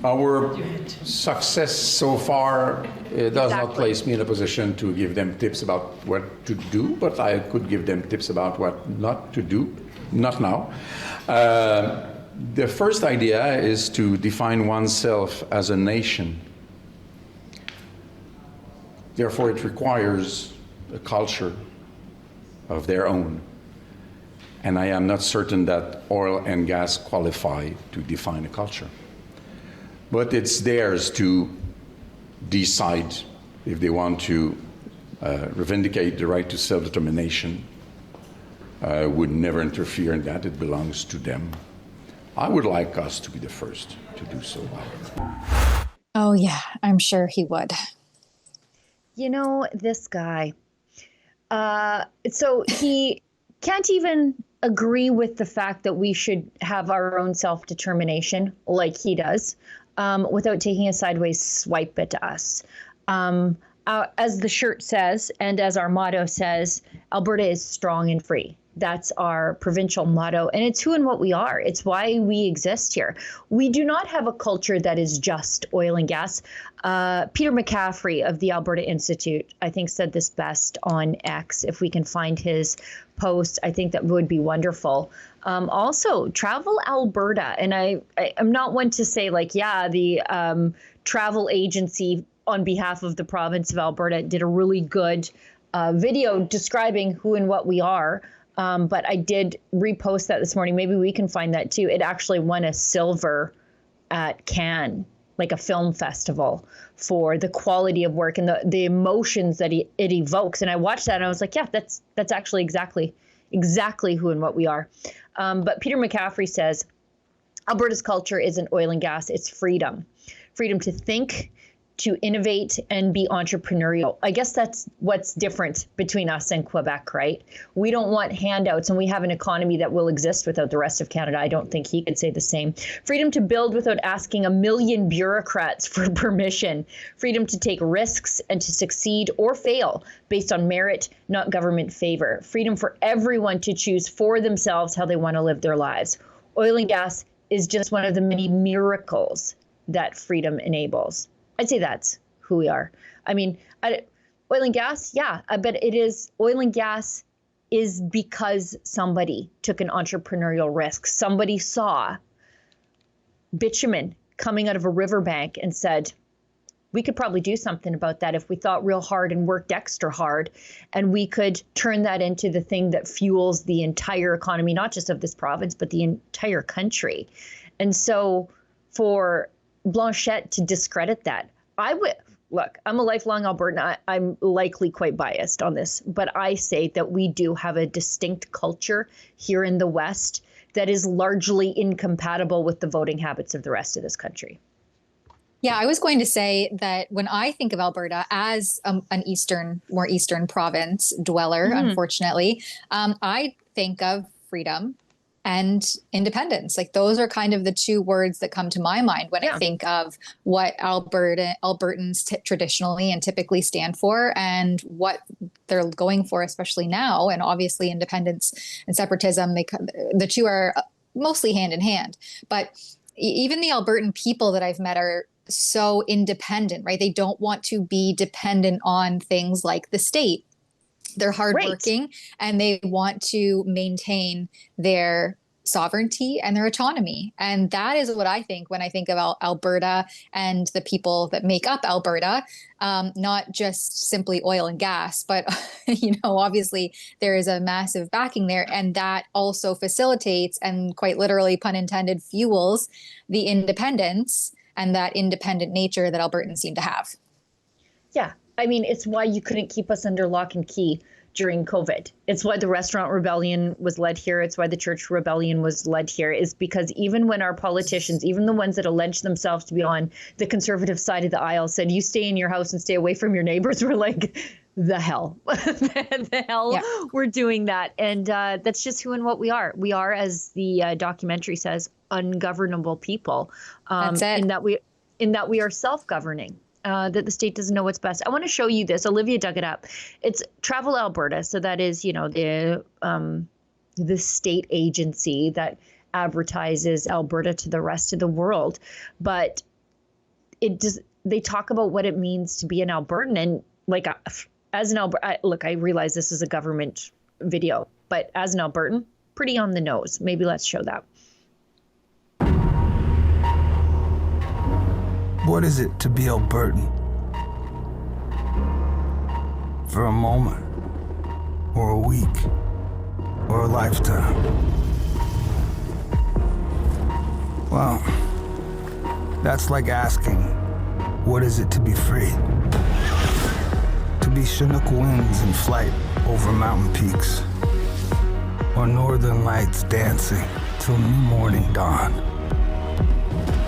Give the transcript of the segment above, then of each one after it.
Our success so far does not place me in a position to give them tips about what to do, but I could give them tips about what not to do. Not now. The first idea is to define oneself as a nation. Therefore, it requires a culture of their own. And I am not certain that oil and gas qualify to define a culture. But it's theirs to decide if they want to vindicate the right to self-determination. Would never interfere in that. It belongs to them. I would like us to be the first to do so, however. Oh, yeah, I'm sure he would. You know, this guy. So he can't even agree with the fact that we should have our own self-determination like he does, without taking a sideways swipe at us. As the shirt says, and as our motto says, Alberta is strong and free. That's our provincial motto, and it's who and what we are. It's why we exist here. We do not have a culture that is just oil and gas. Peter McCaffrey of the Alberta Institute, I think, said this best on X. If we can find his post, I think that would be wonderful. Also, Travel Alberta, and I'm not one to say like, yeah, the travel agency on behalf of the province of Alberta did a really good video describing who and what we are. But I did repost that this morning. Maybe we can find that too. It actually won a silver at Cannes, like a film festival, for the quality of work and the emotions that it evokes. And I watched that and I was like, yeah, that's actually exactly who and what we are. But Peter McCaffrey says, Alberta's culture isn't oil and gas, it's freedom. Freedom to think, to innovate, and be entrepreneurial. I guess that's what's different between us and Quebec, right? We don't want handouts, and we have an economy that will exist without the rest of Canada. I don't think he could say the same. Freedom to build without asking a million bureaucrats for permission. Freedom to take risks and to succeed or fail based on merit, not government favor. Freedom for everyone to choose for themselves how they want to live their lives. Oil and gas is just one of the many miracles that freedom enables. I'd say that's who we are. I mean, oil and gas, yeah, but it is oil and gas is because somebody took an entrepreneurial risk. Somebody saw bitumen coming out of a riverbank and said, we could probably do something about that if we thought real hard and worked extra hard. And we could turn that into the thing that fuels the entire economy, not just of this province, but the entire country. And so for Blanchet to discredit that, look, I'm a lifelong Albertan. I'm likely quite biased on this, but I say that we do have a distinct culture here in the West that is largely incompatible with the voting habits of the rest of this country. Yeah, I was going to say that when I think of Alberta as an more eastern province dweller, unfortunately, I think of freedom and independence. Like those are kind of the two words that come to my mind when I think of what Albertans traditionally and typically stand for and what they're going for, especially now. And obviously independence and separatism, the two are mostly hand in hand. But even the Albertan people that I've met are so independent, right? They don't want to be dependent on things like the state. They're hardworking, and they want to maintain their sovereignty and their autonomy. And that is what I think when I think of Alberta and the people that make up Alberta, not just simply oil and gas, but, obviously there is a massive backing there. And that also facilitates and quite literally, pun intended, fuels the independence and that independent nature that Albertans seem to have. Yeah. I mean, it's why you couldn't keep us under lock and key during COVID. It's why the restaurant rebellion was led here. It's why the church rebellion was led here, is because even when our politicians, even the ones that allege themselves to be on the conservative side of the aisle, said, you stay in your house and stay away from your neighbors, we're like, the hell, the hell, we're doing that. And that's just who and what we are. We are, as the documentary says, ungovernable people. That's it. In that we are self-governing. That the state doesn't know what's best. I want to show you this. Olivia dug it up. It's Travel Alberta. So that is, the state agency that advertises Alberta to the rest of the world. But they talk about what it means to be an Albertan, and like as an Albertan, look, I realize this is a government video, but as an Albertan, pretty on the nose. Maybe let's show that. What is it to be Albertan? For a moment, or a week, or a lifetime? Well, that's like asking, what is it to be free? To be Chinook winds in flight over mountain peaks, or northern lights dancing till new morning dawn.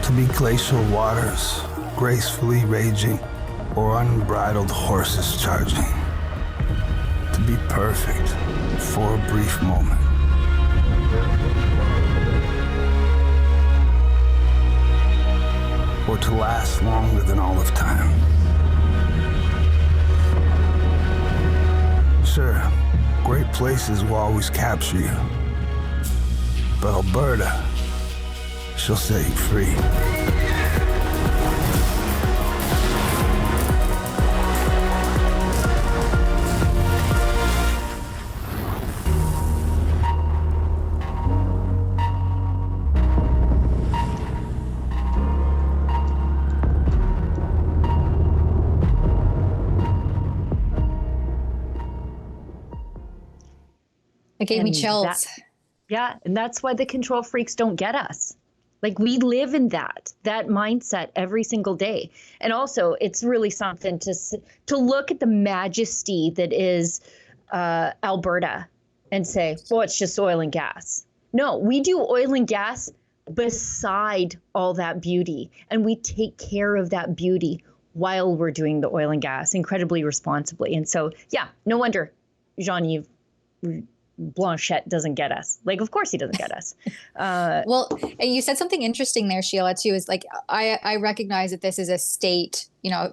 To be glacial waters gracefully raging, or unbridled horses charging. To be perfect for a brief moment. Or to last longer than all of time. Sure, great places will always capture you. But Alberta, she'll set you free. It gave me chills. And that's why the control freaks don't get us. Like, we live in that mindset every single day. And also, it's really something to look at the majesty that is Alberta and say, well, it's just oil and gas. No, we do oil and gas beside all that beauty. And we take care of that beauty while we're doing the oil and gas incredibly responsibly. And so, yeah, no wonder Jean-Yves Blanchet doesn't get us. Like, of course he doesn't get us. Well, and you said something interesting there, Sheila, too, is like, I recognize that this is a state,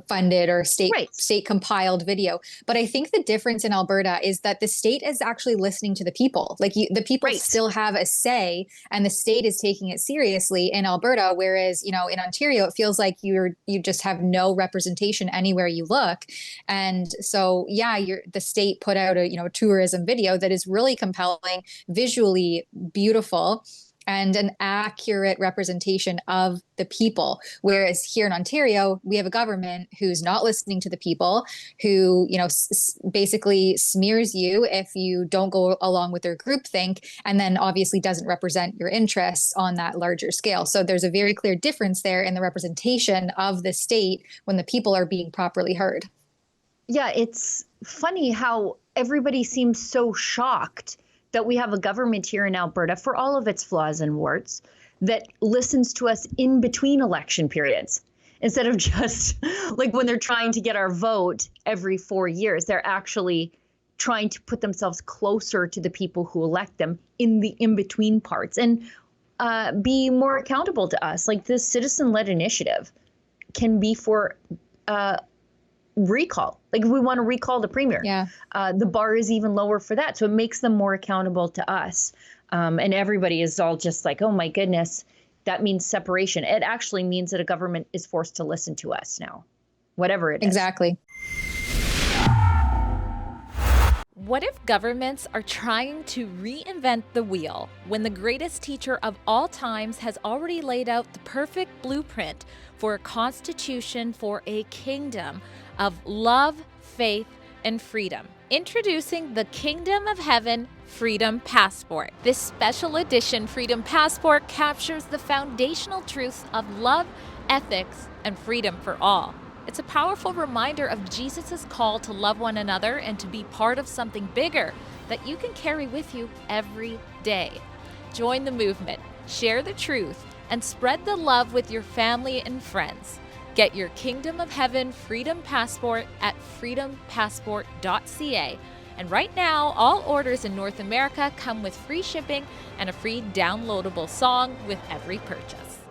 funded or state compiled video. But I think the difference in Alberta is that the state is actually listening to the people. Like, the people still have a say, and the state is taking it seriously in Alberta. Whereas, in Ontario, it feels like you just have no representation anywhere you look. And so, the state put out a tourism video that is really compelling, visually beautiful, and an accurate representation of the people. Whereas here in Ontario, we have a government who's not listening to the people, who, basically smears you if you don't go along with their groupthink, and then obviously doesn't represent your interests on that larger scale. So there's a very clear difference there in the representation of the state when the people are being properly heard. Yeah, it's funny how everybody seems so shocked that we have a government here in Alberta, for all of its flaws and warts, that listens to us in between election periods. Instead of just like when they're trying to get our vote every 4 years, they're actually trying to put themselves closer to the people who elect them in the in-between parts, and be more accountable to us. Like, this citizen-led initiative can be for recall. Like, if we want to recall the premier, the bar is even lower for that. So it makes them more accountable to us. And everybody is all just like, oh my goodness, that means separation. It actually means that a government is forced to listen to us now, whatever it is. Exactly. What if governments are trying to reinvent the wheel when the greatest teacher of all times has already laid out the perfect blueprint for a constitution for a kingdom of love, faith, and freedom? Introducing the Kingdom of Heaven Freedom Passport. This special edition Freedom Passport captures the foundational truths of love, ethics, and freedom for all. It's a powerful reminder of Jesus' call to love one another and to be part of something bigger that you can carry with you every day. Join the movement, share the truth, and spread the love with your family and friends. Get your Kingdom of Heaven Freedom Passport at freedompassport.ca. And right now, all orders in North America come with free shipping and a free downloadable song with every purchase.